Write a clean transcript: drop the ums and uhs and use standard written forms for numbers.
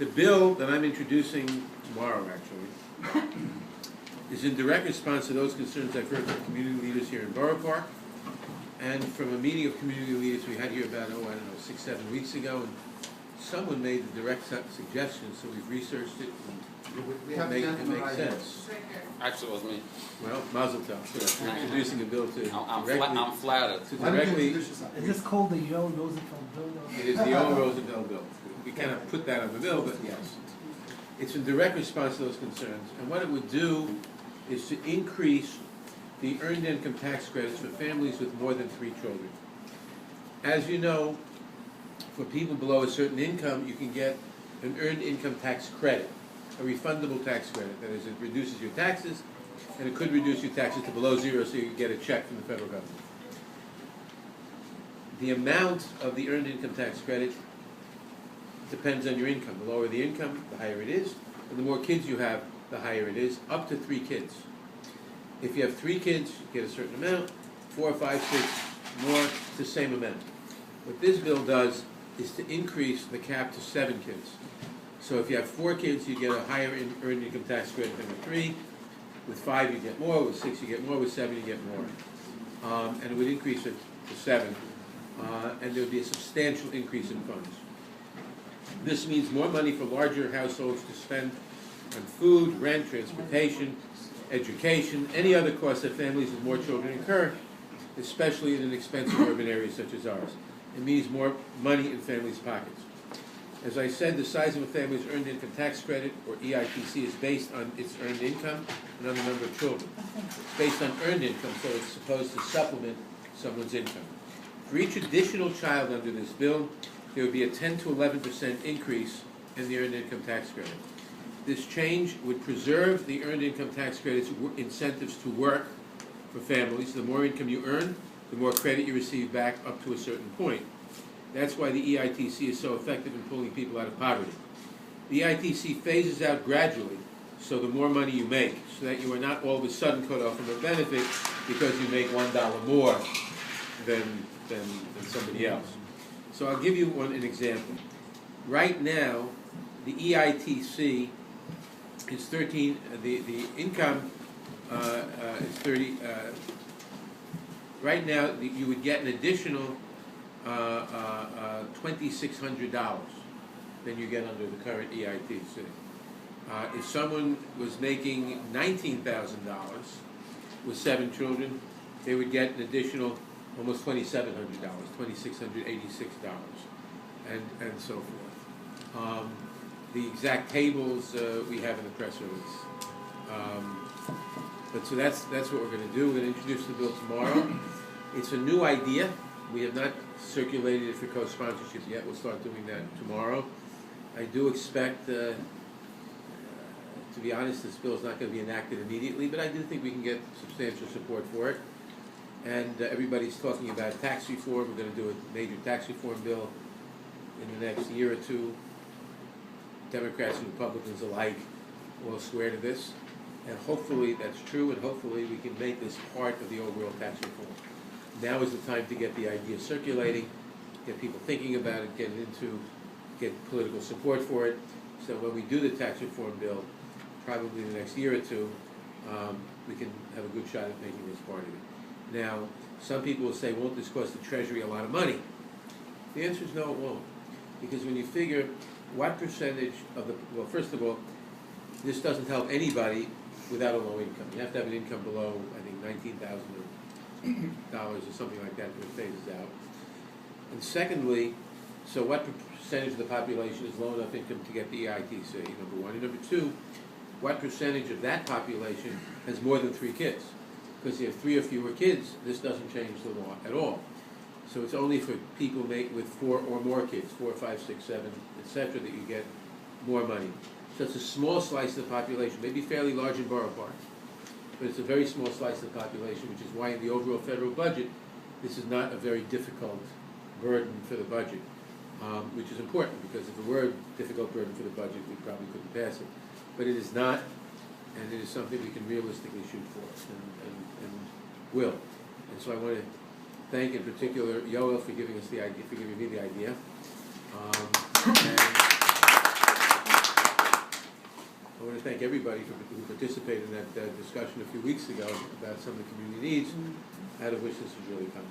The bill that I'm introducing tomorrow, actually, is in direct response to those concerns I've heard from community leaders here in Borough Park, and from a meeting of community leaders we had here about, 6-7 weeks ago, and someone made the direct suggestion, so we've researched it, We and have it makes sense. Actually, it was me. Well, mazel tov. We're introducing a bill to I'm flattered. to directly, Is this called the Joe Roosevelt bill? it is the old Roosevelt bill. We cannot put that on the bill, but yes. It's in direct response to those concerns, and what it would do is to increase the earned income tax credits for families with more than 3 children. As you know, for people below a certain income, you can get an earned income tax credit, a refundable tax credit. That is, it reduces your taxes, and it could reduce your taxes to below 0, so you can get a check from the federal government. The amount of the earned income tax credit depends on your income. The lower the income, the higher it is, and the more kids you have, the higher it is, up to 3 kids. If you have 3 kids, you get a certain amount, 4, 5, 6, more, it's the same amount. What this bill does is to increase the cap to 7 kids. So if you have 4 kids, you get a higher earned income tax credit than with 3. With 5, you get more. With 6, you get more. With 7, you get more. And it would increase it to 7. And there would be a substantial increase in funds. This means more money for larger households to spend on food, rent, transportation, education, any other costs that families with more children incur, especially in an expensive urban area such as ours. It means more money in families' pockets. As I said, the size of a family's earned income tax credit, or EITC, is based on its earned income and on the number of children. It's based on earned income, so it's supposed to supplement someone's income. For each additional child under this bill, there would be a 10 to 11% increase in the earned income tax credit. This change would preserve the earned income tax credit's incentives to work for families. The more income you earn, the more credit you receive back up to a certain point. That's why the EITC is so effective in pulling people out of poverty. The EITC phases out gradually, so the more money you make, so that you are not all of a sudden cut off from a benefit because you make $1 more than somebody else. So I'll give you an example. Right now, the EITC is 13. The income is 30. Right now, you would get an additional $2,600 than you get under the current EITC. If someone was making $19,000 with 7 children, they would get an additional almost $2,700, $2,686, and so forth. The exact tables we have in the press release. But so that's what we're going to do. We're going to introduce the bill tomorrow. It's a new idea. We have not circulated it for co-sponsorship yet. We'll start doing that tomorrow. I do expect, to be honest, this bill is not going to be enacted immediately, but I do think we can get substantial support for it. And everybody's talking about tax reform. We're going to do a major tax reform bill in the next year or two. Democrats and Republicans alike will swear to this. And hopefully that's true, and hopefully we can make this part of the overall tax reform. Now is the time to get the idea circulating, get people thinking about it, get political support for it. So when we do the tax reform bill, probably in the next year or two, we can have a good shot at making this part of it. Now, some people will say, won't this cost the Treasury a lot of money? The answer is no, it won't. Because when you figure what percentage of the, well, first of all, this doesn't help anybody without a low income. You have to have an income below, I think, $19,000 or something like that when it phases out. And secondly, so what percentage of the population is low enough income to get the EITC, number one. And number two, what percentage of that population has more than 3 kids? Because if you have 3 or fewer kids, this doesn't change the law at all. So it's only for people with 4 or more kids, 4, 5, 6, 7, etc., that you get more money. So it's a small slice of the population, maybe fairly large in Borough Park, but it's a very small slice of the population, which is why in the overall federal budget, this is not a very difficult burden for the budget, which is important, because if it were a difficult burden for the budget, we probably couldn't pass it. But it is not, and it is something we can realistically shoot for, and will. And so I want to thank in particular Yoel for giving us the idea, for giving me the idea. And I want to thank everybody who participated in that discussion a few weeks ago about some of the community needs, out of which this has really come.